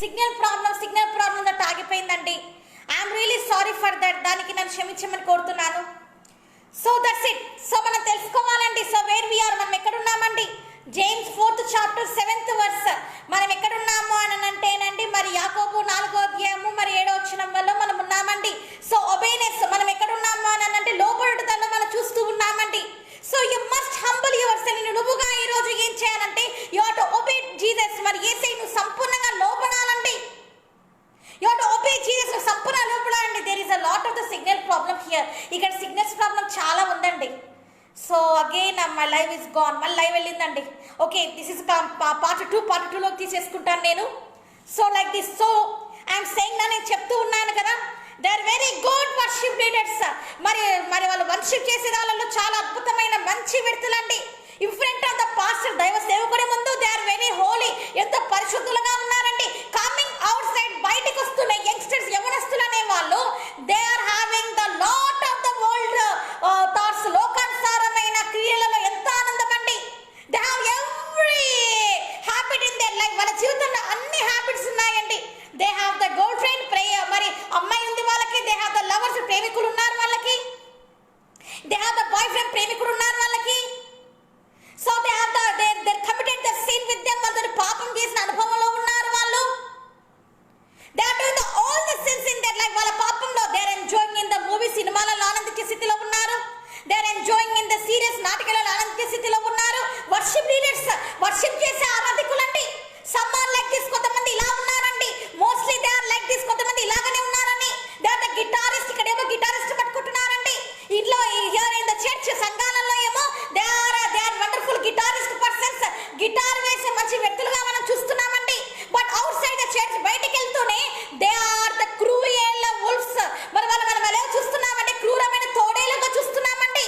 Signal problem that ఆగిపోయిందండి. I'm really sorry for that. దానికి నన్ను క్షమించమని కోరుతున్నాను. So that's it. సో మనం తెలుసుకోవాలండి. సో వేర్ వి ఆర్, మనం ఎక్కడున్నామండి? James 4th chapter 7th verse. మనం ఎక్కడున్నాము అని అంటేనండి, మరి యాకోబు 4వ అధ్యాయము మరి 7వ వచనంలో మనం ఉన్నామండి. సో ఒబేనెస్, మనం ఎక్కడున్నాము అని అంటే లోబడుటలో మనం చూస్తూ ఉన్నామండి. So you must humble yourself. నువ్వుగా ఈ రోజు ఏం చేయాలంటే you have to obey Jesus. మరి యేసయ్య నువ్వు సంపూర్ణంగా లోబడాలండి. You have to obey Jesus, నువ్వు సంపూర్ణంగా లోబడాలండి. There is a lot of the signal problem here. ఇక్కడ సిగ్నల్స్ ప్రాబ్లం చాలా ఉందండి. So again my live is gone. మళ్ళీ లైవ్ వెళ్ళిందండి. ఓకే, దిస్ ఇస్ పార్ట్ 2లోకి తీసేసుకుంటాను నేను. So like this. So I'm saying, నేను చెప్తూ ఉన్నాను కదా, they are very good worship leaders. మరి వాళ్ళు వర్షిప్ చేసే వాళ్ళలో చాలా అద్భుతమైన మంచి వ్యక్తులండి. In front of the pastor, దైవ సేవకుడి ముందు దే ఆర్ వెరీ హోలీ, ఎంతో పరిశుద్ధులుగా ఉన్నారండి. కమింగ్ అవుట్ సైడ్, బయటికి వస్తున్న యంగ్స్టర్స్, యవనస్తులు అనే వాళ్ళు they are having the lot of the world thoughts. లోకానుసారమైన క్రియలలో ఎంత ఆనందం అండి. They have every habit in their life. వాళ్ళ జీవితంలో అన్ని హ్యాబిట్స్ ఉన్నాయండి. They have the girl friend prayer, మరి అమ్మాయి ఉంది వాళ్ళకి. దే హ్యావ్ ద లవర్స్, ప్రేమికులు ఉన్నారు వాళ్ళకి. They have the boyfriend, ప్రేమికుడు ఉన్నారు వాళ్ళకి. So they have the they committed the sin with them. వాళ్ళతో పాపం చేసిన అనుభవంలో ఉన్నారు వాళ్ళు. They are doing all the sins in their life. వాళ్ళ పాపంలో they are enjoying in the movie, సినిమాలలో ఆనందించే స్థితిలో ఉన్నారు. They are enjoying in the serious, నాటకాలలో ఆనందించే స్థితిలో ఉన్నారు. వర్షిప్ లీడర్స్, వర్షిప్ చేసే ఆరాధకులండి. సమ్ ఆర్ లైక్ దిస్, కొంతమంది ఇలా ఉన్నారండి. Mostly they are like this, కొంతమంది ఇలాగనే ఉన్నారని. దే ఆర్ ద గిటారిస్ట్, ఇక్కడేమో గిటారిస్ట్ పట్టుకుంటున్నారండి. ఇంట్లో హియర్ ఇన్ ద చర్చ్, సంఘాలలో ఏమో they are wonderful guitarist persons. Guitar వేసే మంచి వ్యక్తులుగా మనం చూస్తున్నామండి. But outside the church, బయటికి వెళ్తూనే they are the cruel wolves. మరి మనం ఎలా చూస్తున్నామంటే క్రూరమైన తోడేలుగా చూస్తున్నామండి.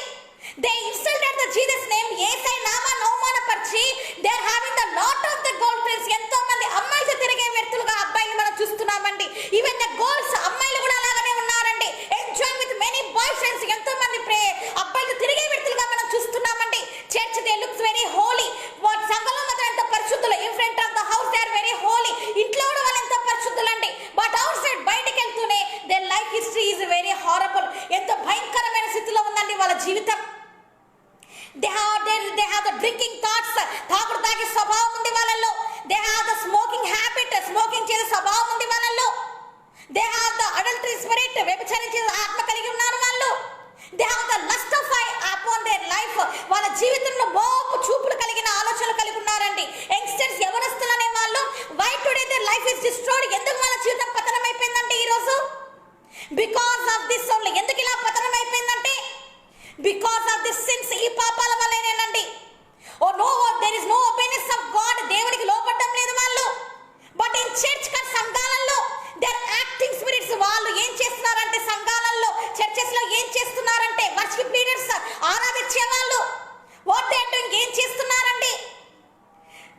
They insulted the Jesus name. Yesayya నామాన్ని అవమానపరిచి they are having the lot of the girl friends. ఎంతో మంది అమ్మాయిలతో తిరిగే వ్యక్తులుగా అబ్బాయిలు మనం చూస్తున్నామండి. ఈవెన్ ద గర్ల్స్, అమ్మాయిలు కూడా అలాగనే ఉన్నారండి. Enjoy with many boy friends. ఎంతో మంది అబ్బాయిలతో తిరిగే వ్యక్తులుగా మనం చూస్తున్నామండి. Church they looks very holy. సంఘంలో మాత్రం ఎంతో పరిశుద్ధులు. In front of the house they are very holy. ఇంట్లో కూడా వాళ్ళు ఎంతో పరిశుద్ధులండి. బట్ అవుట్ సైడ్, బయటికి వెళ్తూనే they life history is very horrible. ఎంతో భయంకరమైన స్థితిలో ఉందండి వాళ్ళ జీవితం. They have the drinking thoughts. తాగుడు తాగే స్వభావం ఉంది వాళ్ళల్లో. They have the smoking habit. Smoking చేసే స్వభావం ఉంది వాళ్ళల్లో. They have the adultery spirit. వ్యభిచారించే ఆత్మ కలిగి ఉన్నారు వాళ్ళు. They have the lust of eye upon their life. వాళ్ళ జీవితంలో మోపు చూపులు కలిగిన ఆలోచనలు కలిగి ఉన్నారండి. యంగ్స్టర్స్, యవనస్తులు అనే వాళ్ళు why today their life is destroyed. ఎందుకు వాళ్ళ జీవితం పతనం అయిపోయిందంటే ఈరోజు బికాస్ ఆఫ్ దిస్ ఓన్లీ. ఎందుకు ఇలా పతనం అయిపోయిందంటే బికాస్ ఆఫ్ దిస్ సిన్స్. ఈ పాపాల వల్లనేనండి. Oh no, there is no obedience of God. దేవునికి లోబడడం లేదు వాళ్ళు. బట్ ఇన్ చర్చ్, సంఘాలలో దే ఆర్ యాక్టింగ్ స్పిరిట్స్. వాళ్ళు ఏం చేస్తున్నారంటే సంఘాలలో, చర్చెస్ లో ఏం చేస్తున్నారంటే వర్షిప్ లీడర్స్, ఆరాధించే వాళ్ళు వాట్ దే ఆర్ డూయింగ్, ఏం చేస్తున్నారండి?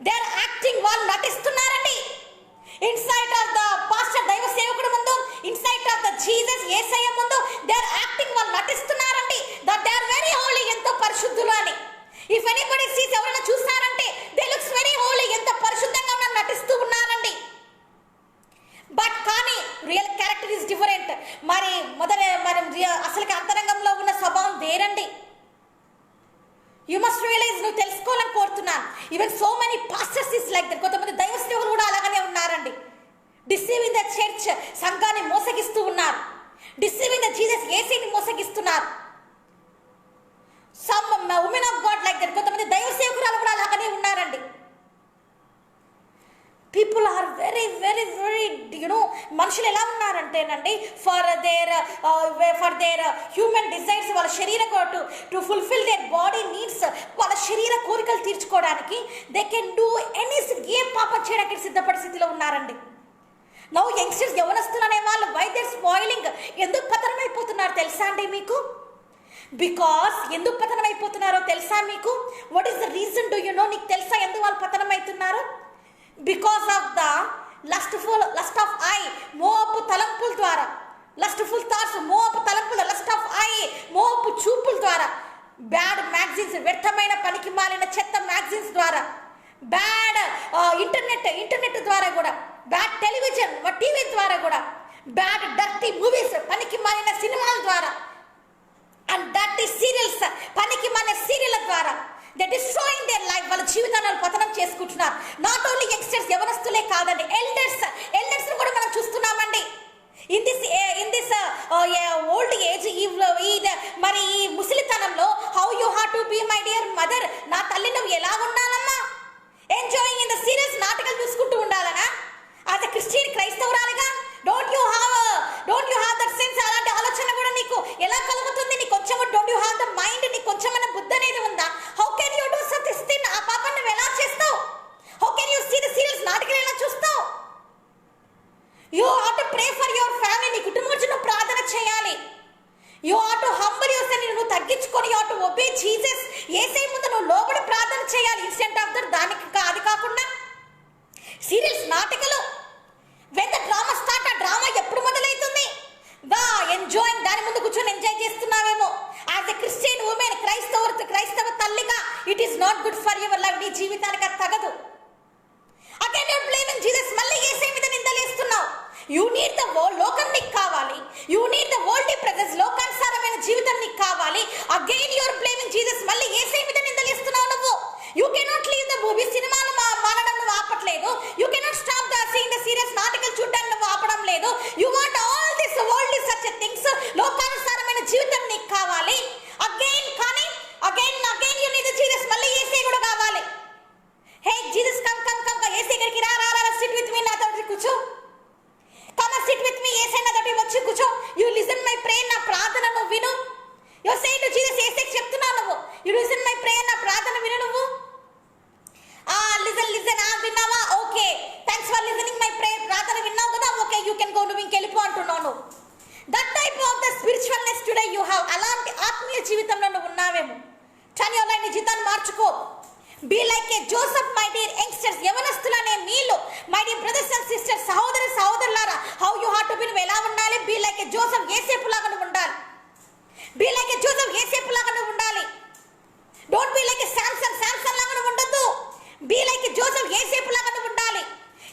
They are acting. వాళ్ళు నటిస్తున్నారండి. ఇన్సైడ్ ఆఫ్ ద పాస్టర్, దైవ సేవకుడు ముందు, inside of the Jesus, Yesayya ముందు దే ఆర్ యాక్టింగ్. వాళ్ళు నటిస్తున్నారండి that they are very holy, ఎంతో పరిశుద్ధులు అని. ఇఫ్ ఎనీబడీ సీస్, ఎవరైనా చూస్తారంటే దే లుక్స్ వెరీ హోలీ, ఎంతో పరిశుద్ధంగా ఉన్న నటిస్తూ ఉన్నారండి. బట్ కానీ రియల్ క్యారెక్టర్ ఇస్ డిఫరెంట్. మరి అసలుకి అంతరంగంలో ఉన్న స్వభావం వేరండి. You must realize. నువ్వు తెలుసుకోవాలని కోరుతున్నాను. Even so many pastors is like that. కొంతమంది దైవ సేవకులు కూడా అలాగనే ఉన్నారండి. డిసీవింగ్ ద చర్చ్, సంఘాన్ని మోసగిస్తూ ఉన్నారు. డిసీవింగ్ ద జీసస్, యేసయ్యని మోసగిస్తున్నారు. Some women of God like that. కొంతమంది దైవ సేవకురాలు కూడా అలాగనే ఉన్నారండి. People are very very very మనుషులు ఎలా ఉన్నారంటేనండి ఫర్ దేర్ హ్యూమన్ డిజైర్స్, వాళ్ళ శరీర to fulfil their body needs, వాళ్ళ శరీర కోరికలు తీర్చుకోవడానికి దే కెన్ డూ ఎనీ, ఏ పాపం చేయడానికి సిద్ధపడే స్థితిలో ఉన్నారండి. నౌ యంగ్స్టర్స్, యవనస్తులు అనే వాళ్ళు వై దే ఆర్ స్పాయిలింగ్. ఎందుకు పతనం అయిపోతున్నారు తెలుసా అండి మీకు? బికాస్ ఎందుకు పతనం అయిపోతున్నారో తెలుసా మీకు? What is the reason? Do you no? నీకు తెలుసా ఎందుకు వాళ్ళు పతనం అవుతున్నారు? Because of the lust of I, మోపు తలంపుల ద్వారా. లస్ట్ఫుల్ థాట్స్, మోపు తలంపులు, లస్ట్ ఆఫ్ ఐ, మోపు చూపుల ద్వారా. బ్యాడ్ మ్యాగజైన్స్, వ్యర్థమైన పనికి మాలిన చెత్త మ్యాగజైన్స్ ద్వారా, బ్యాడ్ ఇంటర్నెట్ ద్వారా కూడా బ్యాడ్ టెలివిజన్ టీవీ ద్వారా కూడా, బ్యాడ్ డర్టీ మూవీస్ పనికి మాలిన సినిమాల ద్వారా, అండ్ డర్టీ సీరియల్స్ పనికి మాలిన సీరియల్ ద్వారా దే డిస్ట్రాయింగ్ దేర్ లైఫ్. వాళ్ళ జీవితాలను పతనం చేసుకుంటున్నారు. నాట్ ఓన్లీ యంగ్స్టర్స్, యవనస్తులే కాదండి, ఎల్డర్స్ కూడా మనం చూస్తున్నామండి. ఇన్ దిస్ ఓల్డ్ ఏజ్, మరి ఈ ముసలితనంలో how you have to be my dear mother, నా తల్లి నువ్వు ఎలా ఉండాలమ్మా, ఎంజాయింగ్ ఇన్ ద సీరియల్స్, నాటకాలు చూసుకుంటూ ఉండాలనా? యాజ్ ఎ క్రిస్టియన్, క్రైస్తవురాలిగా don't you have that sense? అలాంటి ఆలోచన కూడా నీకు ఎలా కలుగుతుంది? నీకు కొంచెం don't you have the mind? నీకు కొంచెమైనా బుద్ధి అనేది ఉందా? How can you do such thing? ఆ పాపను నువ్వు ఎలా చేస్తావు? How can you see the serials, నాటకాలు ఎలా చూస్తావు? You have to pray for your family. నీ కుటుంబం గురించి నువ్వు ప్రార్థన చేయాలి. You have to humble your self, నువ్వు తగ్గించుకొని you have to obey Jesus. Yesayya ముందు నువ్వు లోబడి ప్రార్థన చేయాలి. ఇన్స్టెంట్ ఆఫ్ దట్, దానికి అది కాకుండా సీరియల్స్, నాటకాలు, వెన్ ద డ్రామా స్టార్ట్, ఆ డ్రామా ఎప్పుడు మొదలవుతుంది? ఎంజాయింగ్, దాని ముందు కూర్చొని ఎంజాయ్ చేస్తున్నావేమో. యాజ్ ఎ క్రిస్టియన్ ఉమెన్, క్రైస్తవ తల్లిగా it is not good for your life. నీ జీవితానికి అది తగదు. అగైన్ యూర్ బ్లేమింగ్ జీసస్, మళ్ళీ యేసయ్య మీద నిందలేస్తున్నావు. యూ నీడ్ ద వరల్డ్, లోకం నీకు కావాలి. You need the world presence, లోకానుసారమైన జీవితం నీకు కావాలి. అగైన్ యూర్ బ్లేమింగ్ జీసస్, మళ్ళీ యేసయ్య మీద నిందలేస్తున్నావు నువ్వు. You cannot leave the movie, సినిమాలు మానడం నువ్వు ఆపట్లేదు. You cannot stop the seeing the serious, నాటకాలు చూడడానికి నువ్వు ఆపడం లేదు. You want all this world such things, లోకానుసారమైన జీవితం నీకు కావాలి. Again you need the Jesus, మళ్ళీ యేసయ్య కూడా కావాలి. హే జీసస్, కమ్ యేసయ్య దగ్గరికి రా, సిట్ విత్ మీ, నాతో కూర్చో. కమ్ సిట్ విత్ మీ, యేసయ్య నాతో వచ్చి కూర్చో. యు లిసన్ మై ప్రేయర్, నా ప్రార్థన నువ్వు విను. యు సే టు జీసస్, యేసయ్యకి చెప్తున్నావు నువ్వు, యు లిసన్ మై ప్రేయర్, నా ప్రార్థన విను నువ్వు. లిసన్ విన్నావా? Okay, thanks for listening my prayer. ప్రార్థన విన్నావు కదా, ఓకే యూ కెన్ గో, నువ్వు ఇంకెళ్ళిపో అంటున్నావు. That type of the spiritualness today you have. అలాంటి ఆత్మీయ జీవితంలో నువ్వు ఉన్నావేమో. కానీ అలా నీ జీవితాన్ని మార్చుకో. Be like a Joseph my dear youngsters, యవనస్తులనే మీలో my dear brothers and sisters, సహోదరులారా, how you have to be, నువ్వు ఎలా ఉండాలి? బీ లైక్ ఏ జోసెఫ్, యేసేపు లాగా నువ్వు ఉండాలి. బీ లైక్ ఏ జోసెఫ్, యేసేపు లాగా నువ్వు ఉండాలి. Don't be like a Samson లాగా నువ్వు ఉండొద్దు. బీ లైక్ ఏ జోసెఫ్, యేసేపు లాగా నువ్వు ఉండాలి.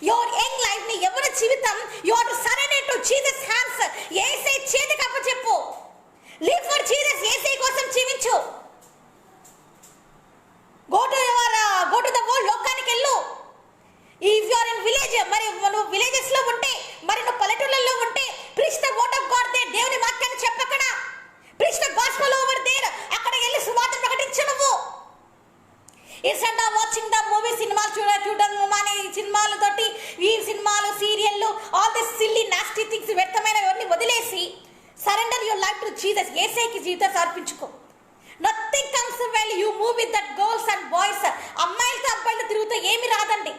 యువర్ యంగ్ లైఫ్, నీ యవ్వన జీవితం you have to surrender to Jesus hands. యేసయ్య చేతికి అప్పచెప్పు. లివ్ ఫర్ జీసస్, యేసయ్య కోసం జీవించు. గో టు ద వరల్డ్, లోకానికి వెళ్ళు. If you are in village, మరి నువ్వు విలేజెస్ లో ఉంటే, మరి నువ్వు పల్లెటూళ్ళలో ఉంటే, preach the word of God there, దేవుని వాక్యాన్ని చెప్పక్కడ. Preach the gospel over there, అక్కడ వెళ్ళి సువార్త ప్రకటించు నువ్వు. Instead of watching the movie, సినిమాలు చూడడం మానే, సినిమాలతోటి ఈ సినిమాలు, సీరియల్లు, all this silly nasty things, వ్యర్థమైనవన్నీ వదిలేసి surrender your life to Jesus. యేసయ్యకి జీవితం సమర్పించుకో. Nothing comes well you move with that girls and boys. అమ్మాయిలతో అబ్బాయిలతో తిరుగుతూ ఏమి రాదండి.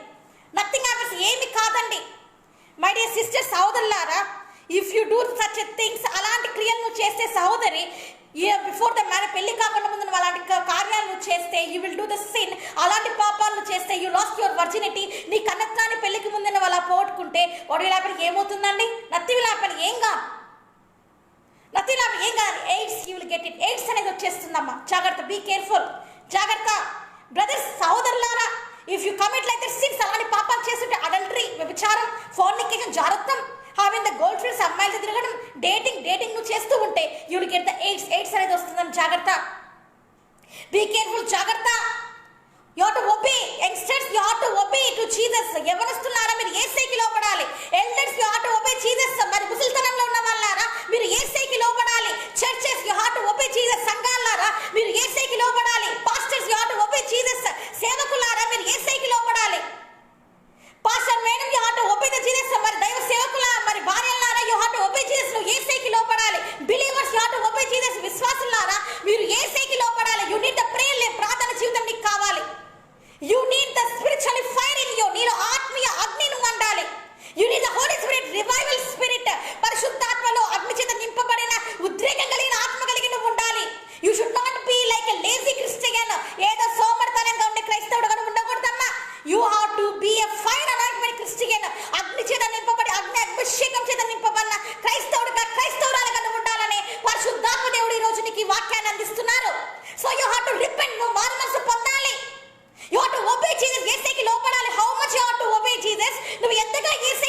నథింగ్ హ్యాపెన్స్, ఏమి కాదండి. మై డియర్ సిస్టర్స్, సహోదరులారా, if you do such things, అలాంటి క్రియలు నువ్వు చేస్తే సహోదరి, బిఫోర్ ద మ్యారేజ్, పెళ్లి కాకుండా ముందు నువ్వు అలాంటి కార్యాలు నువ్వు చేస్తే, you will do the sin. అలాంటి పాపాలు చేస్తే యూ లాస్ట్ యువర్ వర్జినిటీ. నీ కన్నత్నాన్ని పెళ్లికి ముందు నువ్వు అలా పోగొట్టుకుంటే వాడు విలాపనికి ఏమవుతుందండి? నథింగ్ విలాపని ఏం కాదు. AIDS, you will get it. AIDS అనేది వచ్చేస్తుందమ్మా, జాగ్రత్త. బీ కేర్ఫుల్, జాగ్రత్త. బ్రదర్స్, సహోదరులారా, if you commit like that sins, అలాంటి పాపాలు చేస్తుంటే అడల్టరీ, వ్యభిచారం, ఫోర్నికేషన్, జారత్వం, హావింగ్ ద గర్ల్ ఫ్రెండ్స్, అమ్మాయిలతో తిరగడం, డేటింగ్ నువ్వు చేస్తూ ఉంటే you will get the AIDS అనేది వస్తుందని జాగ్రత్త. బీ కేర్ఫుల్, జాగ్రత్త. You have to obey youngsters, you have to obey to Jesus. యవనస్తులారా, మీరు యేసయ్యకి లోబడాలి. Elders, you have to obey Jesus. మరి ముసలితనంలో ఉన్న వాళ్ళారా, మీరు యేసయ్యకి లోబడాలి. Churches, you have to obey Jesus. సంఘాలారా, మీరు యేసయ్యకి లోబడాలి. Pastors, you have to obey Jesus. సేవకులారా, మీరు యేసయ్యకి లోబడాలి. Pastor madam, you have to obey the Jesus. మరి దైవ సేవకుల, మరి భార్యలారా, you have to obey Jesus. నువ్వు యేసయ్యకి లోబడాలి. Believers, you have to obey Jesus. విశ్వాసులారా, మీరు యేసయ్యకి లోబడాలి. యు నీడ్ ద ప్రేయర్, ప్రార్థన జీవితం నీకు కావాలి. You need the spiritual fire in you. నీలో ఆత్మీయ అగ్ని నువ్వు ఉండాలి. You need the holy spirit, revival spirit. పరిశుద్ధాత్మలో అగ్ని చేత నింపబడిన, ఉద్రేకం కలిగిన ఆత్మ కలిగి నువ్వు ఉండాలి. You should not be like a lazy Christian, ఏదో సోమరితనంగా ఉండే క్రైస్తవుడుగా నువ్వు ఉండకూడదమ్మా. You have to be a fire anointment Christian. అగ్ని చేత నింపబడి, అభిషేకం చేత నింపబడిన క్రైస్తవుడుగా, క్రైస్తవురాలుగా నువ్వు ఉండాలని పరిశుద్ధాత్మ దేవుడు ఈ రోజు నీకు ఈ వాక్యాన్ని అందిస్తున్నారు. So you have to repent, నువ్వు మారు మనసు పొందాలి. You have to obey Jesus. యేసయ్యకి లోబడాలి. How much you have to obey Jesus? నువ్వు ఎంతగా Yesayya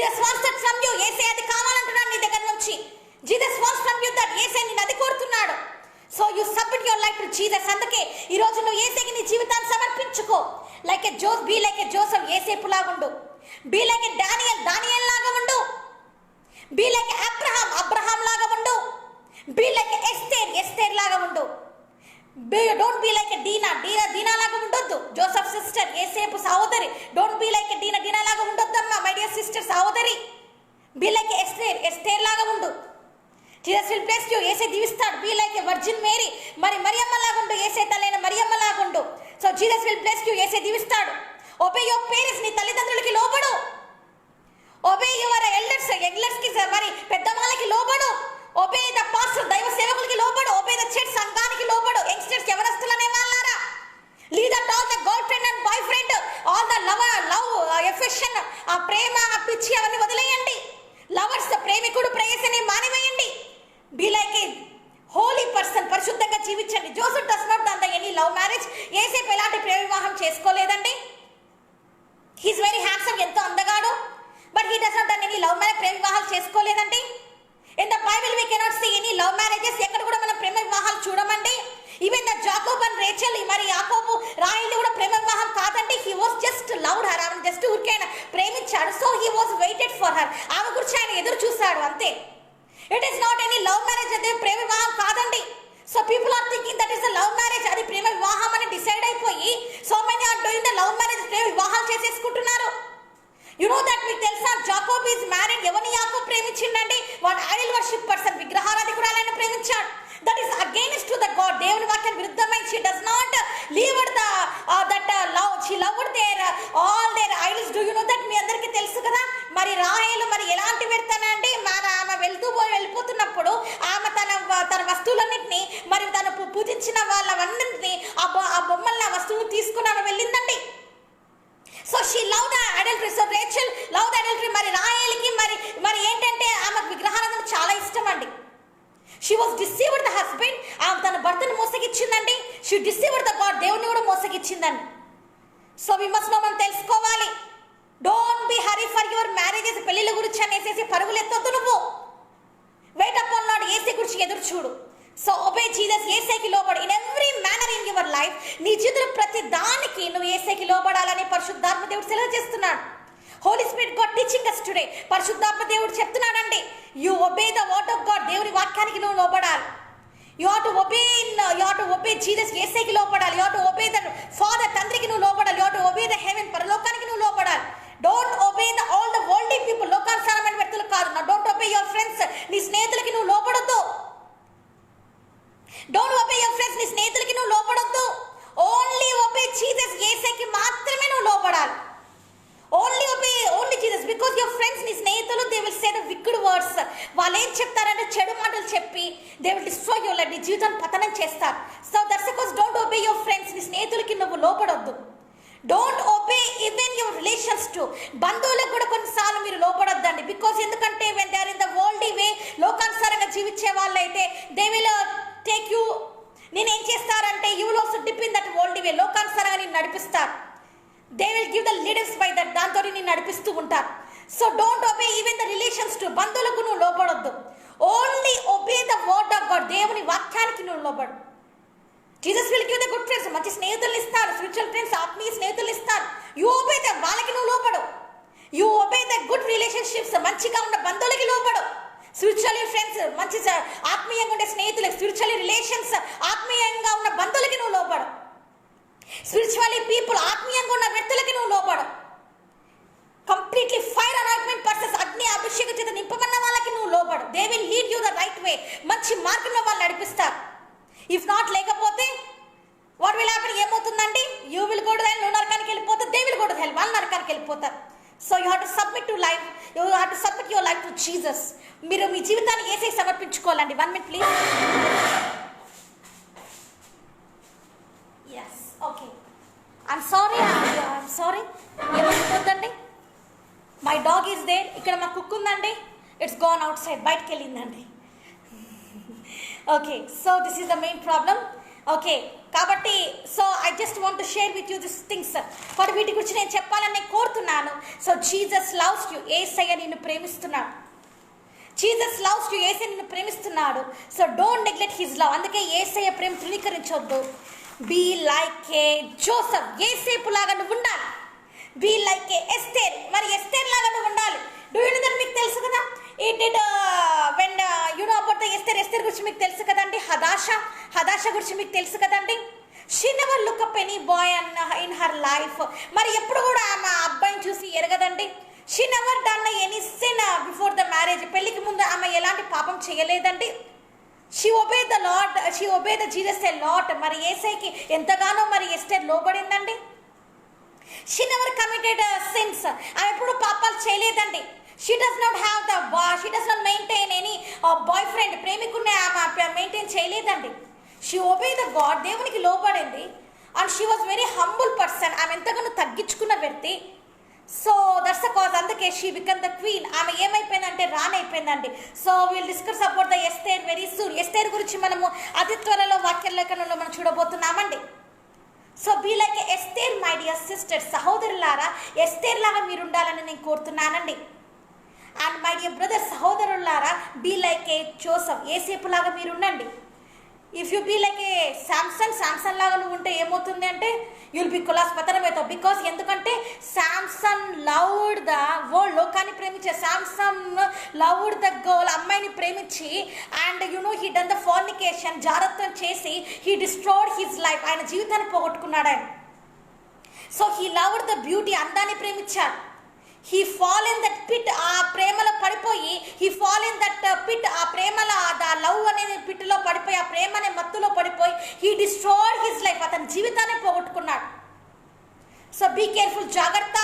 Jesus wants that from you. యేసే అది కావాలంటున్నాడు నీ దగ్గర నుంచి. Jesus wants from you that. యేసే నిన్ను అది కోరుతున్నాడు. So you submit your life to Jesus. అందుకే ఈ రోజు నువ్వు యేసేకి నీ జీవితాన్ని సమర్పించుకో. Like a Joseph, be like a Joseph, యేసేపు లాగా ఉండు. Be like a Daniel, Daniyel లాగా ఉండు. బీ లైక్ ఎ అబ్రహాం లాగా ఉండు. బీ లైక్ ఎ ఎస్తేర్ లాగా ఉండు. Don't be like a Dinah లాగా ఉండొద్దు. జోసెఫ్ సిస్టర్, యేసేపు సహోదరి. Don't be like a Dinah లాగా ఉండొద్దమ్మా మై డియర్ సిస్టర్, సహోదరి. బీ లైక్ ఎ ఎస్తేర్ లాగా ఉండు. Jesus will bless you. యేసే దీవిస్తాడు. Be like a virgin Mary, మరి మరియమ్మ లాగా ఉండు. యేసే తల్లైన మరియమ్మ లాగా ఉండు. So Jesus will bless you. యేసే దీవిస్తాడు. Obey your parents. నీ తల్లిదండ్రులకి లోబడు. ఒబే యువర్ ఎల్డర్స్ కి, మరి పెద్దవాళ్ళకి లోబడు. ఒబే ద పాస్టర్, దైవ సేవకులకి లోబడు. ఒబే ద చర్చ్, సంఘానికి లోబడు. యంగ్స్టర్స్, యవనస్తులు అనే వాళ్ళారా, lead that all the girl friend and boy friend, all the love affection, ఆ ప్రేమ, ఆ పిచ్చి అవన్నీ వదిలేయండి. లవర్స్, ప్రేమికుడు ప్రేయసిని మానివేయండి. Be like a holy person. పరిశుద్ధంగా జీవించండి. Joseph does not done the any love marriage. Yesepu ఎలాంటి ప్రేమ వివాహం చేసుకోలేదండి. హీస్ వెరీ హ్యాండ్సమ్, ఎంతో అందగాడు. But he does not done any love marriage. ప్రేమ వివాహాలు చేసుకోలేదండి. In the Bible we cannot see any love marriages. ఎక్కడ కూడా మనం ప్రేమ వివాహాలు చూడమండి. Even the Jacob and Rachel, మరి యాకోబు రాహేలు కూడా ప్రేమ వివాహం కాదండి. He was just loved her. ఆమె జస్ట్ ఊరికే ప్రేమించాడు. So he was waited for her. ఆమె గురించి ఆయన ఎదురు చూశాడు అంతే. It is not any love marriage. అదే ప్రేమ వివాహం కాదండి. So people are thinking that is the love marriage. అది ప్రేమ వివాహం అని డిసైడ్ అయిపోయి so many are doing the love marriage. ప్రేమ వివాహాలు చేసేసుకుంటున్నారు. యు నో దట్, మీకు తెలుసా, జాకోబ్ ఈజ్ మ్యారీడ్. ఎవరిని యాకోబ్ ప్రేమించిండండి? వాడు ఐడల్ వర్షిప్ పర్సన్, విగ్రహారాధికురాలను ప్రేమించాడు. That is against to the God. దేవుని వాక్యం విరుద్ధమైన. She does not leave that love. She loved their all their idols. Do you know that? మీ అందరికీ తెలుసు కదా. మరి రాహేలు మరి ఎలాంటి పెడతానండి, ఆమె వెళ్ళిపోతున్నప్పుడు ఆమె తన వస్తువులన్నింటినీ, మరి తను పూజించిన వాళ్ళవన్నింటినీ, ఆ బొమ్మల్ని, ఆ వస్తువులు తీసుకుని ఆమె వెళ్ళిందండి. So she love the adultery. So Rachel love the adultery. మరి రాహేలుకి మరి ఏంటంటే ఆమెకు విగ్రహారాధన చాలా ఇష్టం అండి. She was deceived the husband. ఆమె తన భర్తను మోసగిచ్చిందండి. She deceived the God. దేవుని కూడా మోసగిచ్చిందండి. సో వి మస్ట్ నో, మనం తెలుసుకోవాలి. Don't be hurry for your marriages. పెళ్లిళ్ళ గురించి అనేసి పరుగులు ఎత్తొద్దు నువ్వు. Wait upon Lord. యేసే గురించి ఎదురు చూడు. So obey Jesus. యేసేకి లోబడు. In every manner in your life. నీ జీవితంలో ప్రతి దానికి నువ్వు యేసేకి లోబడాలని పరిశుద్ధాత్మ దేవుడు సెలవు చేస్తున్నాడు. Holy spirit God teaching us today. పరిశుద్ధాత్మ దేవుడు చెప్తున్నాడండి, you obey the word of God. దేవుని వాక్యానికి నువ్వు లోబడాలి. You have to obey Jesus. యేసేకి లోబడాలి. You have to obey the father. తండ్రికి నువ్వు లోబడాలి. You have to obey the heaven. పరలోకానికి నువ్వు లోబడాలి. Don't obey the all the worldly people. లోకానుసారమైన వ్యక్తులు కాదు. Don't obey your friends. నీ స్నేహితులకి నువ్వు లోబడొద్దు. Don't obey your friends. నీ స్నేహితులకి నువ్వు లోబడొద్దు. Only obey Jesus. యేసేకి మాత్రమే నువ్వు లోబడాలి. Only Jesus. Because your friends, నీ స్నేహితులు, they will say the wicked words. వాళ్ళు ఏం చెప్తారంటే చెడు మాటలు చెప్పి they will destroy your life. నీ జీవితాన్ని పతనం చేస్తారు. So that's because don't obey your friends. నీ స్నేహితులకి నువ్వు లోపడొద్దు. Don't obey even your relations too. బంధువులకు కూడా కొన్నిసార్లు మీరు లోపడొద్దండి. బికాస్ ఎందుకంటే when they are in the world way, లోకానుసారంగా జీవించే వాళ్ళైతే దే విల్ టేక్ యూ. నేనేం చేస్తారంటే you will also dip in that world way. లోకానుసారంగా నేను నడిపిస్తారు. They will give the leaders by that. దాంతో నేను నడిపిస్తూ ఉంటారు. So don't obey even the relations too. బంధువులకు నువ్వు లోపడొద్దు. Only obey the word of God. దేవుని వాక్యానికి నువ్వు లోబడు. Jesus will give the good friends. మంచి స్నేహితులు ఇస్తారు. స్పిరిచువల్ ఫ్రెండ్స్, ఆత్మీయ స్నేహితులు ఇస్తారు. You obey the. వాళ్ళకి నువ్వు లోపడు. You obey the good relationships. మంచిగా ఉన్న బంధువులకి లోపడు. స్పిరిచువల్లీ ఫ్రెండ్స్, మంచి ఆత్మీయంగా ఉండే స్నేహితులు, స్పిరిచువల్లీ రిలేషన్స్, ఆత్మీయంగా ఉన్న బంధువులకి నువ్వు లోపడు. స్పిరిచువల్లీ పీపుల్, ఆత్మీయంగా ఉన్న వ్యక్తులకి నువ్వు లోపడు. కంప్లీట్లీ ఫైర్ అనాయింట్మెంట్ పర్సన్స్, అగ్ని అభిషేకం చేత నింపబడిన వాళ్ళకి నువ్వు లోబడు. They will lead you the right way. మంచి మార్గంలో వాళ్ళు నడిపిస్తారు. ఇఫ్ నాట్, లేకపోతే వాట్ విల్ హ్యాపెన్? ఏమవుతుందండి? You will go to hell. నువ్వు నరకానికి వెళ్ళిపోతావు. They will go to hell. వాళ్ళు నరకానికి వెళ్ళిపోతారు. So you have to submit to life. You have to submit your life to Jesus. మీరు మీ జీవితాన్ని యేసుకి సమర్పించుకోవాలండి. 1 minute please. Yes, okay. I'm sorry. ఏమనుకోద్దండి. My dog is there. ఇక్కడ మా కుక్ ఉందండి. It's gone outside. బయటకు వెళ్ళిందండి. Okay, so this is the main problem. Okay, కాబట్టి so I just want to share with you this things. వాటి వీటి గురించి నేను చెప్పాలని నేను కోరుతున్నాను. సో జీసస్ లవ్స్ యూ, యేసయ్య నిన్ను ప్రేమిస్తున్నాడు. జీసస్ లవ్స్ యూ, యేసయ్య నిన్ను ప్రేమిస్తున్నాడు. So don't neglect his love. అందుకే యేసయ్య ప్రేమ తృణీకరించొద్దు. బీ లైక్ ఏ జోసెఫ్, యేసేపు లాగా నువ్వు ఉండాలి. బీ లైక్ ఏ ఎస్తేర్, మరి ఎస్తేర్ లాగా నువ్వు ఉండాలి. Do you know that? మీకు తెలుసు కదా, it did when you know about the Esther గురించి మీకు తెలుసు కదండి. హదాషా గురించి మీకు తెలుసు కదండి. She never look up any boy in her life. మరి ఎప్పుడు కూడా ఆమె అబ్బాయిని చూసి ఎరగదండి. She never done any sin before the marriage. పెళ్లికి ముందు ఆమె ఎలాంటి పాపం చేయలేదండి. She obey the lord, she obey the Jesus a lot. మరి యేసయ్యకి ఎంతగానో మరి ఎస్తేర్ లోబడిందండి. She never committed sins. ఆమె ఎప్పుడు పాపాలు చేయలేదండి. She does not have the she does not maintain any boy friend. ప్రేమికునే ఆమె మెయింటైన్ చేయలేదండి. షీ ఒబే ద గాడ్, దేవునికి లోబడింది. And she was very humble person. ఆమె ఎంతగానో తగ్గించుకున్న వ్యక్తి. So that's the cause. అందుకే షీ బికమ్ ద క్వీన్. ఆమె ఏమైపోయిందంటే రాణి అయిపోయిందండి. So will discuss about the Esther very soon. Esther గురించి మనము అతి త్వరలో వాక్య లేఖనంలో మనం చూడబోతున్నామండి. So be like Esther my dear sisters. సహోదరులారా, ఎస్తేర్ లాగా మీరు ఉండాలని నేను కోరుతున్నానండి. అండ్ మై డియర్ బ్రదర్, సహోదరులారా, బీ లైక్ ఏ జోసెఫ్, యేసేపు లాగా మీరు ఉండండి. If you be like a Samson లాగా నువ్వు ఉంటే ఏమవుతుంది అంటే యుల్ బి కొలాస్ పతనమవుతావు. బికాస్ ఎందుకంటే శాంసన్ లవ్డ్ ద వరల్డ్, లోకాన్ని ప్రేమించే శాంసన్ లవ్డ్ ద గర్ల్, అమ్మాయిని ప్రేమించి and you know he done the fornication, జారత్వం చేసి హీ డిస్ట్రాయ్డ్ హిజ్ లైఫ్. ఆయన జీవితాన్ని పోగొట్టుకున్నాడు ఆయన. So he loved the beauty, అందాన్ని ప్రేమించాడు. He fall in that pit, ఆ ప్రేమలో పడిపోయి he fall in that pit, ఆ ప్రేమలో ఆ లవ్ అనే పిట్లో పడిపోయి, ఆ ప్రేమ అనే మత్తులో పడిపోయి హీ డిస్ట్రాయ్డ్ హిస్ లైఫ్, అతని జీవితాన్ని పోగొట్టుకున్నాడు. సో బీ కేర్ఫుల్, జాగ్రత్త.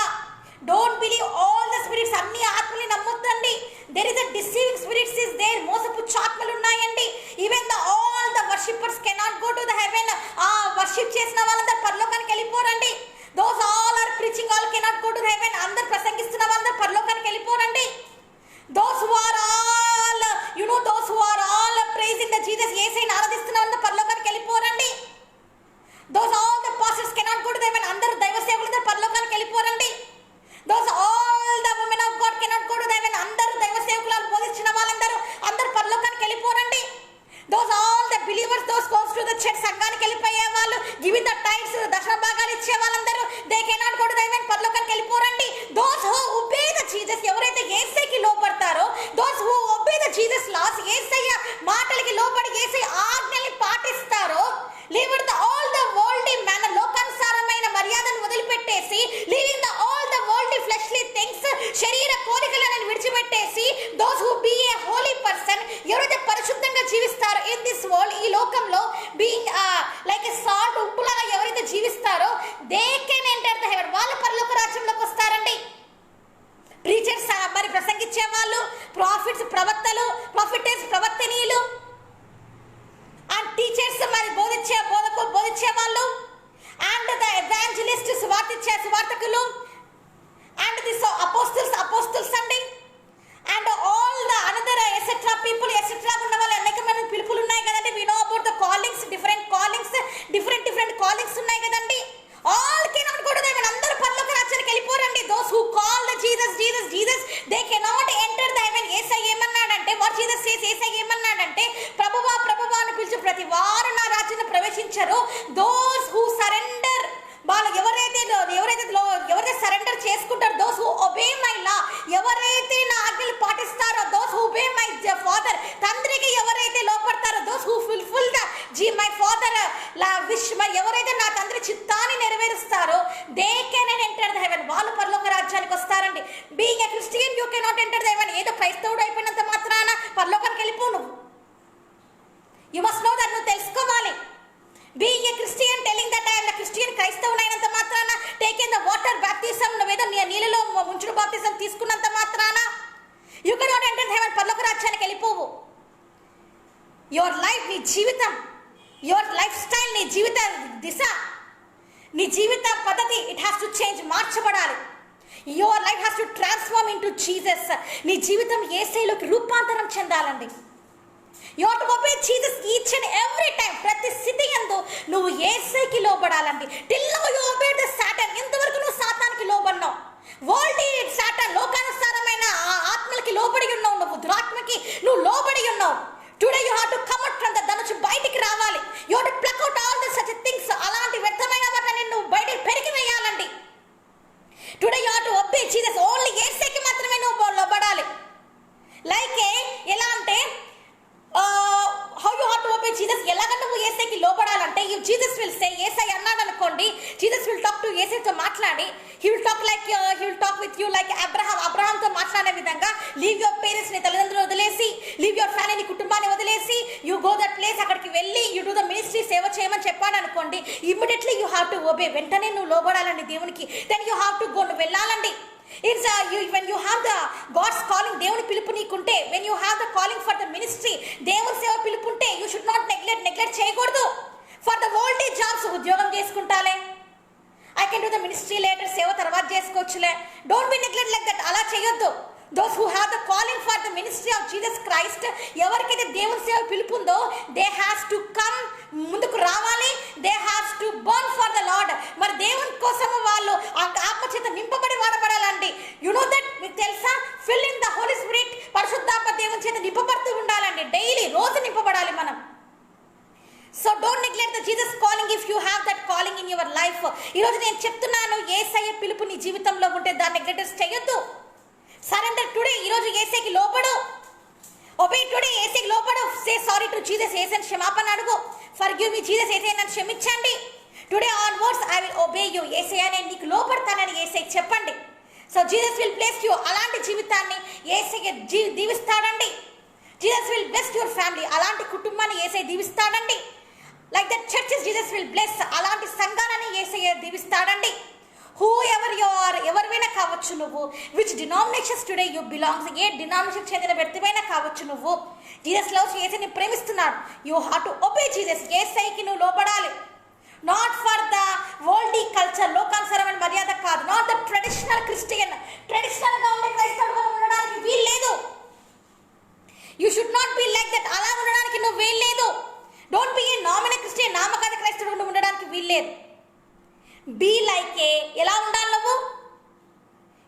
Don't believe all the spirits. అన్ని ఆత్మల్ని నమ్మొద్దండి. There is a deceiving spirits is there. మోసపుచ్చు ఆత్మలు ఉన్నాయండి. Even the all the worshippers cannot go to the heaven. ఆ వర్షిప్ చేసిన వాళ్ళందరూ పరలోకానికి వెళ్ళిపోరండి. Those all are preaching all cannot go to heaven. అందరు ప్రసంగిస్తున్న వాళ్ళందరూ పరలోకానికి వెళ్ళిపోరండి. Those who are all those who are all praising the Jesus, యేసయ్యని ఆరాధిస్తున్న వాళ్ళందరూ పరలోకానికి వెళ్ళిపోరండి. Those all the pastors cannot go to heaven. అందరు దైవ సేవకులందరూ పరలోకానికి వెళ్ళిపోరండి. Those all the women of God cannot go to heaven. అందరు దైవ సేవకులను బోధించిన వాళ్ళందరూ అందరు పరలోకానికి వెళ్ళిపోరండి. Those all the believers, those goes to the church, సంఘానికి వెళ్ళిపోయే వాళ్ళు, గివింగ్ ద టైట్స్, దశమ భాగాలు ఇచ్చే వాళ్ళందరూ they cannot go to the heaven, పరలోకానికి వెళ్ళిపోరండి. Those who obey the Jesus, ఎవరైతే యేసయ్యకి లోబడతారో, those who obey the Jesus laws, యేసయ్య మాటలకి లోబడి యేసయ్య ఆజ్ఞల్ని పాటిస్తారో, leave the all the worldly manner, లోకానుసారమైన మర్యాదను వదిలిపెట్టేసి, leaving the all the worldly fleshly things, శరీర కోరికలను విడిచిపెట్టేసి, those who be a holy person, ఎవరైతే పరిశుద్ధంగా జీవిస్తారో ఇన్ దిస్ వరల్డ్, ఈ లోకంలో బీయింగ్ లైక్ ఎ సాల్ట్, ఉప్పులాగా ఎవరైతే జీవిస్తారో they can enter the heaven, వాళ్ళు పరలోక రాజ్యంలోకి వస్తారండి. ప్రీచర్స్ మరి ప్రసంగించే వాళ్ళు, ప్రాఫిట్స్ ప్రవక్తలు, ప్రాఫిటర్స్ ప్రవక్తనీయులు, అండ్ టీచర్స్ మరి బోధించే వాళ్ళు, అండ్ ద ఎవాంజలిస్ట్ సువార్తకులు, అండ్ ది అపోస్తల్స్ అండి, and all the another etcetera people, etcetera ఉన్న వాళ్ళు అనేకమైన పిలుపులు ఉన్నాయి కదండి. We know about the callings, different callings ఉన్నాయి కదండి. All cannot go to the heaven, అందరూ పరలోక రాజ్యానికి వెళ్ళిపోరండి. Those who call the Jesus they cannot enter the heaven. యేసయ్య ఏమన్నాడంటే, వాట్ జీసస్ సేస్, యేసయ్య ఏమన్నాడంటే, ప్రభువా అని పిలిచి ప్రతి వారు నా రాజ్యాన్ని ప్రవేశించరు. దోస్ హూ సరెండర్, వాళ్ళు ఎవరైతే సరెండర్ చేసుకుంటారో, those who obey my law, ఎవరైతే నా ఆజ్ఞలు పాటిస్తారో, those who obey my father, తండ్రికి ఎవరైతే లోపడతారో, those who fulfil the my father wish, ఎవరైతే నా తండ్రి చిత్తాన్ని నెరవేరుస్తారో they can enter the heaven, వాళ్ళు పరలోక రాజ్యానికి వస్తారండి. Being a Christian you cannot enter the heaven. ఏదో క్రైస్తవుడు అయిపోయినంత మాత్రాన పరలోకానికి వెళ్ళిపోను. యు మస్ట్ నో దట్, నువ్వు తెలుసుకోవాలి. Being a Christian telling that I am the Christian, క్రైస్తవునైనంత మాత్రాన, టేకింగ్ ద వాటర్ బాప్టిజం, నువ్వేదో నీళ్ళలో ముంచుడు బాప్టిజం తీసుకున్నంత మాత్రాన you cannot enter the haven, పరలోక రాజ్యానికి వెళ్ళిపోవు. యువర్ లైఫ్, నీ జీవితం, యువర్ లైఫ్ స్టైల్, నీ జీవిత దిశ, నీ జీవిత పద్ధతి, ఇట్ హ్యాస్ టు చేంజ్, మార్చబడాలి. Your life has to transform into Jesus. నీ జీవితం యేసయ్యలోకి రూపాంతరం చెందాలండి. You have to obey Jesus each and every time. ప్రతి స్థితి యందు నువ్వు యేసుకి లోబడాలండి. Till now you obeyed the Satan. ఇంతవరకు నువ్వు సాతానికి లోబడినావు. వరల్డ్ సాటాన్, లోకానుసారమైన ఆత్మలకి లోబడి ఉన్నావు. నువ్వు దురాత్మకి నువ్వు లోబడి ఉన్నావు. Today you have to come out from దాని నుంచి బయటికి రావాలి. You have to pluck out all the such things. అలాంటి వ్యర్థమైన వాటిని నువ్వు బయటికి పెరిగి వేయాలండి. Today you have to obey Jesus. Only యేసుకి మాత్రమే నువ్వు లోబడాలి. లైక్ ఎలా అంటే how you have to obey Jesus. ఎలాగ నువ్వు యేసుకి లోబడాలంటే, ఇఫ్ జీసస్ విల్ సే, యేసై అన్నాడు అనుకోండి, జీసస్ విల్ టాక్ టు యేసైతో మాట్లాడి, he will talk with you like అబ్రహాంతో మాట్లాడే విధంగా, లీవ్ యువర్ పేరెంట్స్, నీ తల్లిదండ్రులు వదిలేసి, లీవ్ యువర్ ఫ్యామిలీ, నీ కుటుంబాన్ని వదిలేసి, యూ గో దట్ ప్లేస్, అక్కడికి వెళ్ళి యూ డూ ద మినిస్ట్రీ, సేవ చేయమని చెప్పాడు అనుకోండి, immediately you have to obey. వెంటనే నువ్వు లోబడాలండి దేవునికి. Then you have to go, నువ్వు వెళ్ళాలండి. It's when you have the God's calling, దేవుని పిలుపు నీకుంటే, when you have the calling for the ministry, దేవుని సేవ పిలుపు ఉంటే, you should not neglect చేయకూడదు. For the worldly jobs, ఉద్యోగం చేసుకుంటాలే, I can do the ministry later, సేవ తర్వాత చేసుకోవచ్చులే, don't be neglect like that. అలా చేయొద్దు. Those who have the calling for the ministry of Jesus Christ, ఎవరికైతే దేవుని సేవ పిలుపు ఉందో, they has to come, ముందుకు రావాలి. they has to burn for the Lord. మరి దేవుని కోసం వాళ్ళు ఆత్మ చేత నింపబడి వాడబడాలండి. you know that, మీకు తెలుసా, fill in the Holy Spirit. పరిశుద్ధాత్మ దేవుని చేత నింపబడుతూ ఉండాలండి. డైలీ, రోజు నింపబడాలి మనం. So don't neglect the Jesus calling if you have that calling in your life. ఈరోజు నేను చెప్తున్నాను, యేసయ్య పిలుపు నీ జీవితంలో ఉంటే దాన్ని నెగ్లెక్ట్ చేయొద్దు. Surrender today. ఈరోజు యేసయ్యకి లోబడు. Obey today. యేసయ్యకి లోబడు. Say sorry to Jesus. యేసయ్యని క్షమాపణ అడుగు. Forgive me Jesus. యేసయ్య నన్ను క్షమించండి. Today onwards I will obey you. యేసయ్య నేను నీకు లోబడతానని యేసయ్యకి చెప్పండి. So Jesus will bless you. అలాంటి జీవితాన్ని యేసయ్య దీవిస్తాడండి. Jesus will bless your family. అలాంటి కుటుంబాన్ని యేసయ్య దీవిస్తాడండి. Like that churches Jesus will bless. అలాంటి సంఘాలని యేసయ్య దీవిస్తాడండి. హూ ఎవర్ యు ఆర్, ఎవరివైనా కావచ్చు నువ్వు, which denominations today you belongs, ఏ డినామినేషన్ చెందిన వ్యక్తివైనా కావచ్చు నువ్వు, జీసస్ లవ్స్, యేసయ్యని ప్రేమిస్తున్నాడు. You have to obey Jesus. యేసయ్యకి నువ్వు లోబడాలి. Not for the worldly culture, లోకానుసారమైన మర్యాద కాదు. Not the traditional Christian. ట్రెడిషనల్గా ఉండే క్రైస్తవుడుగా ఉండడానికి వీల్లేదు. You should not be like that. అలా ఉండడానికి నువ్వు వీల్లేదు. Don't be a nominal Christian, నామకాద క్రైస్తవుడు ఉండడానికి వీల్లేదు. Be like a. ఎలా ఉండాలి నువ్వు?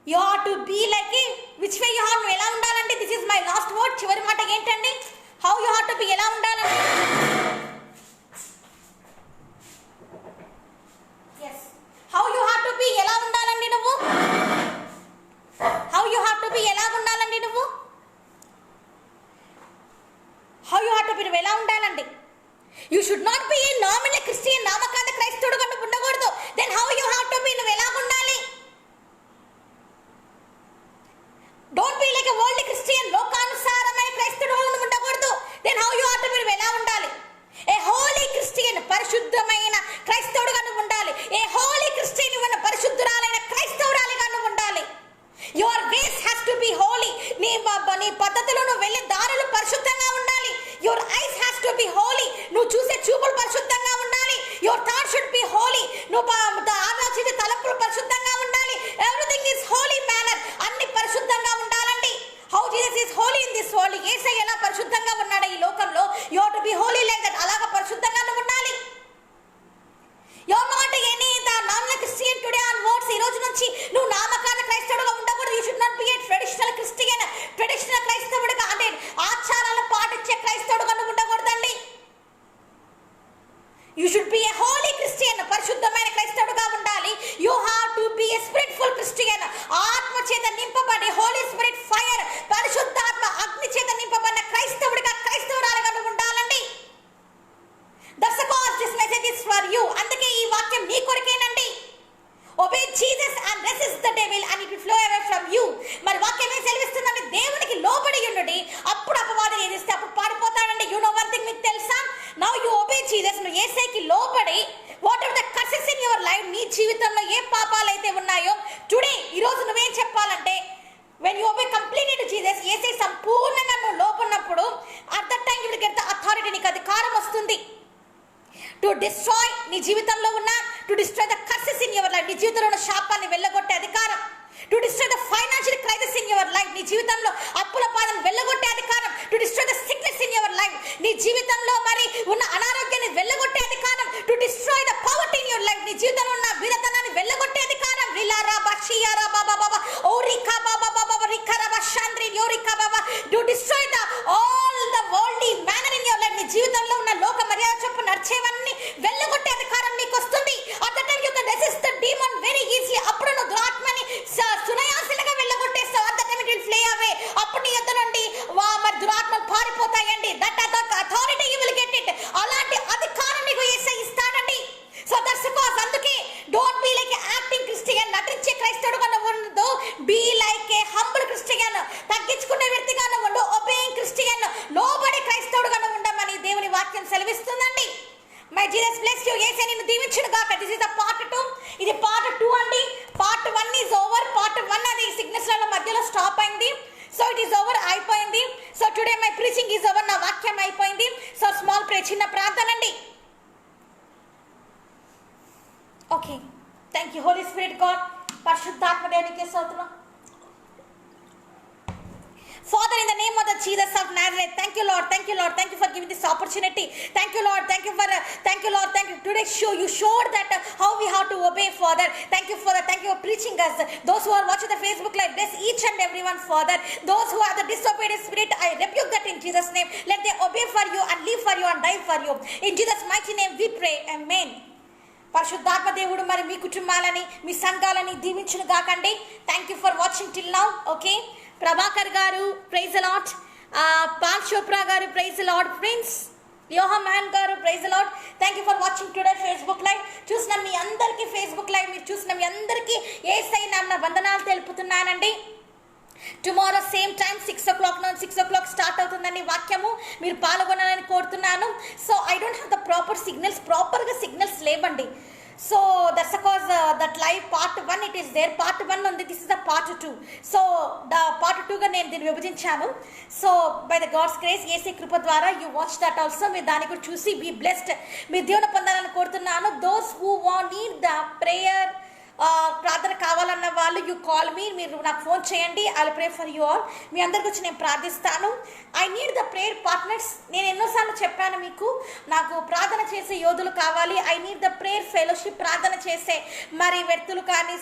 You have to be like a. Which way you have, నువ్వు ఎలా ఉండాలంటే, this is my last word, చివరి మాట ఏంటండి? How you have to be, ఎలా ఉండాలంటే, how you have to be, ఎలా ఉండాలండి నువ్వు? How you have to be, ఎలా ఉండాలండి నువ్వు? How you have to be, నువ్వు ఎలా ఉండాలండి? You should not be a nominal Christian, నామకాద క్రైస్తవుడుగా నువ్వు ఉండకూడదు. Then how you have to be, నువ్వు ఎలా ఉండాలి? Don't be like a world Christian, లోకానుసారమైన క్రైస్తవుడుగా నువ్వు ఉండకూడదు. Then how you have to be, నువ్వు ఎలా ఉండాలి? ఏ హోలీ క్రిస్టియన్, పరిశుద్ధమైన క్రైస్తవుడుగా నువ్వు ఉండాలి. ఏ హోలీ క్రిస్టియన్, నువ్వు పరిశుద్ధురాలైన క్రైస్తవురాలిగా నువ్వు ఉండాలి. Your ways has to be holy. నీ పద్ధతులు, నువ్వు వెళ్ళే దారులు పరిశుద్ధంగా ఉండాలి. Your eyes has to be holy. నువ్వు చూసే చూపులు పరిశుద్ధంగా ఉండాలి. Your thought should be holy. నువ్వు ఆలోచించే తలంపులు పరిశుద్ధంగా ఉండాలి. Everything is holy manner. అన్ని పరిశుద్ధంగా ఉండాలండి. How Jesus is holy in this world. యేసయ్య ఎలా పరిశుద్ధంగా ఉన్నాడు ఈ లోకంలో, you have to be holy like that. అలాగా పరిశుద్ధంగా నువ్వు ఉండాలి. You are not any the nominal Christian today onwards. ఈ రోజు నుంచి నువ్వు నామకాద క్రైస్తవుడుగా ఉండకూడదు. You should not be a traditional Christian. Traditional క్రైస్తవుడుగా అంటే ఆచారాలను పాటించే క్రైస్తవుడుగా నువ్వు ఉండకూడదండి. You should be a holy Christian. పరిశుద్ధమైన క్రైస్తవుడుగా ఉండాలి. You have to be a spiritful Christian. ఆత్మ చేత నింపబడి, హోలీ స్పిరిట్ ఫైర్, పరిశుద్ధాత్మ అగ్ని చేత నింపబడిన క్రైస్తవుడిగా, క్రైస్తవురాలుగా నువ్వు ఉండాలండి. That's cause this message is for you. అందుకే ఈ వాక్యం నీ కొరకేనండి. Obey Jesus and resist the devil and it will flow away from you. మరి వాక్యం ఏం సెలవిస్తుందంటే, దేవునికి లోబడి ఉండండి, అప్పుడు అపవాదం ఏదిస్తే అప్పుడు పారిపోతాడండి. యు నో వన్ థింగ్, మీకు తెలుసా, నౌ యు ఒబే జీసస్. నువ్వు యేసయ్యకి లోబడి, what ever the curses in your life, నీ జీవితంలో ఏ పాపాలు అయితే ఉన్నాయో, టుడే ఈరోజు నువ్వేం చెప్పాలంటే, when you obey completely to Jesus, యేసయ్య సంపూర్ణంగా నువ్వు లోపడినప్పుడు, at that time you will get the authority. నీకు అధికారం వస్తుంది టు డిస్ట్రాయ్, నీ జీవితంలో ఉన్న to destroy the curses in your life, నీ జీవితంలో ఉన్న శాపాన్ని వెళ్ళగొట్టే అధికారం. To destroy the financial crisis in your life, నీ జీవితంలో అప్పుల బాధను వెళ్ళగొట్టే అధికారం. To destroy the sickness in your life, నీ జీవితంలో మరి ఉన్న అనారోగ్యాన్ని వెళ్ళగొట్టే అధికారం, to destroy the poverty in your life, నీ జీవితంలో ఉన్న బీదతనాన్ని వెళ్ళగొట్టే అధికారం, రిలారా బషియారా బాబా బాబా ఓరికా బాబా బాబా రికారా బషాంద్రి యోరికా బాబా, to destroy the all the worldly manner in your life, నీ జీవితంలో ఉన్న లోక మర్యాద చొప్పున నడిచేవన్నీ వెళ్ళగొట్టే అధికారం నీకు వస్తుంది. At the time you can resist the demon very easily. అప్పుడు నువ్వు దురాత్మని సునాయాసంగా వెళ్ళగొట్టేస్తావు. At the time it will flee away. అప్పుడు నీ యొద్ద నుండి మరి దురాత్మలు పారిపోతాయండి. That authority you will get it. అలాంటి అధికారం నీకు యేసయ్య ఇస్తాడండి. సో దట్స్ బికాజ్ అందుకే don't be like a acting Christian, నటించే క్రైస్తవుడుగా నువ్వు ఉండదు. Be like a humble Christian, తగ్గించుకునే వ్యక్తిగా నువ్వు ఉండు. ఒబేయింగ్ క్రిస్టియన్, లోబడే క్రైస్తవుడుగా నువ్వు ఉండమని దేవుని వాక్యం సెలవిస్తుందండి. My Jesus bless you. యేసయ్య నిన్ను దీవించును గాక. This is the part 2. ఇది పార్ట్ 2 అండి. Part 1 is over. పార్ట్ 1 అది సిగ్నల్స్ల మధ్యలో స్టాప్ అయింది. సో ఇట్ ఈస్ ఓవర్, అయిపోయింది. So today my preaching is over. నా వాక్యం అయిపోయింది. సో స్మాల్ ప్రే, చిన్న ప్రార్థన అండి. Okay, thank you holy spirit God. పరిశుద్ధాత్మ దేవునికి స్తోత్రం. Father, in the name of the Jesus of Nazareth, thank you Lord, thank you Lord, thank you for giving this opportunity. Thank you Lord, thank you for thank you Lord, thank you. Today you showed that how we have to obey, Father. Thank you for that. Thank you for preaching us. Those who are watching the Facebook live, bless each and everyone, Father. Those who are the disobedient spirit, I rebuke that in Jesus' name. Let them obey for you and live for you and die for you. In Jesus' mighty name we pray. Amen. పరిశుద్ధాత్మ దేవుడు మరి మీ కుటుంబాలని, మీ సంఘాలని దీవించును గాకండి. Thank you for watching till now. Okay, Prabhakar గారు praise the lord, Paul Chopra గారు ప్రైజ్ ది లార్డ్, ప్రిన్స్ యోహమాన్ గారు praise the lord. Thank you for watching today Facebook live. చూసిన మీ అందరికీ ఫేస్బుక్ లైవ్ మీరు చూసిన మీ అందరికీ యేసయ్య నామమున వందనాలు తెలుపుతున్నానండి. Tomorrow same time 6 o'clock start అవుతుందండి వాక్యము. మీరు పాల్గొనాలని కోరుతున్నాను. So I don't have the proper signals, ప్రాపర్గా సిగ్నల్స్ లేవండి. So that's because that live part 1 it is there. Part 1 ఉంది, this is the part 2. So the part 2గా నేను దీన్ని విభజించాను. So by the God's grace, యేసయ్య కృప ద్వారా యూ వాచ్ దట్ ఆల్సో. మీరు దాన్ని కూడా చూసి బీ బ్లెస్డ్, మీరు దేవుని పొందాలని కోరుతున్నాను. Those who need the prayer, ప్రార్థన కావాలన్న వాళ్ళు యూ కాల్ మీ, మీరు నాకు ఫోన్ చేయండి. I will pray for you all. మీ అందరి గురించి నేను ప్రార్థిస్తాను. I need the prayer partners. నేను ఎన్నోసార్లు చెప్పాను మీకు, నాకు ప్రార్థన చేసే యోధులు కావాలి. I need the prayer fellowship, ప్రార్థన చేసే మరి వ్యక్తులు కానీ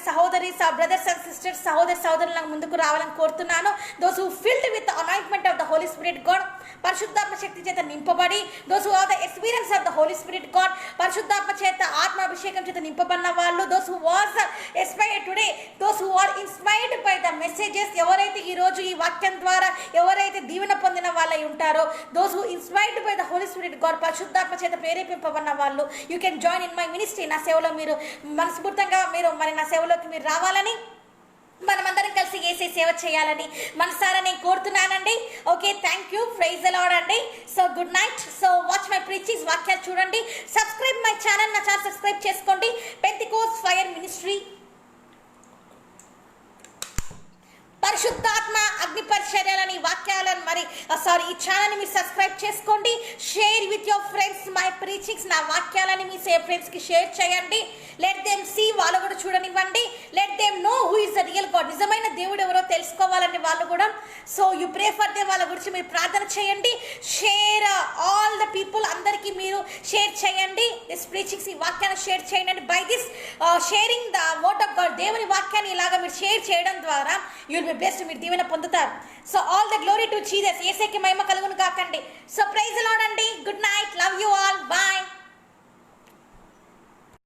బ్రదర్స్ అండ్ సిస్టర్స్, సహోదరులు నాకు ముందుకు రావాలని కోరుతున్నాను. Those who filled with anointment of the holy spirit God, పరిశుద్ధాత్మ శక్తి చేత నింపబడి, those who have the experience of the holy spirit God, పరిశుద్ధాత్మ చేత ఆత్మాభిషేకం చేత నింపబడిన వాళ్ళు, those who was inspired today, those who are inspired by the messages, ఎవరైతే ఈ రోజు ఈ వాక్యం ద్వారా ఎవరైతే దీవెన పొందిన వాళ్ళై ఉంటారో, those who inspired by the Holy Spirit God, పరిశుద్ధాత్మ చేత ప్రేరేపింపబడిన వాళ్ళు, you can join in my ministry. నా సేవలో మీరు మనస్ఫూర్తిగా మీరు మరి నా సేవలోకి మీరు రావాలని, మనమందరం కలిసి యేసయ్య సేవ చేయాలని మనసారా నేను కోరుతున్నానండి. Okay, thank you, praise the lord అండి. So good night. So watch my preachings, వాక్యాలు చూడండి. సబ్స్క్రైబ్ మై ఛానల్, నా ఛానల్ సబ్స్క్రైబ్ చేసుకోండి. పెంతికోస్ట్ ఫైర్ మినిస్ట్రీ, పరిశుద్ధాత్మ అగ్ని పరిచర్యలని వాక్యాలను మరి ఈ ఛానల్ని మీరు సబ్స్క్రైబ్ చేసుకోండి. Share with your friends my preachings, నా వాక్యాలని మీ ఫ్రెండ్స్కి షేర్ చేయండి. లెట్ దెమ్ సీ, వాళ్ళు కూడా చూడనివ్వండి. Let them know who is the real god, నిజమైన దేవుడు ఎవరో తెలుసుకోవాలని వాళ్ళు కూడా. So you pray for them, వాళ్ళ గురించి మీరు ప్రార్థన చేయండి. షేర్ ఆల్ ద పీపుల్, అందరికీ మీరు షేర్ చేయండి. దిస్ ప్రీచింగ్స్, ఈ వాక్యాన్ని షేర్ చేయండి. By this sharing the word of God, దేవుని వాక్యాన్ని ఇలాగా మీరు షేర్ చేయడం ద్వారా యూ విల్ బి బ్లెస్డ్, మీరు దీవెన పొందుతారు. So all the glory to Jesus, యేసయ్యకి మహిమ కలుగును కాకండి. సో ప్రైజ్ ది లార్డ్ అండి. Good night, love you all, bye.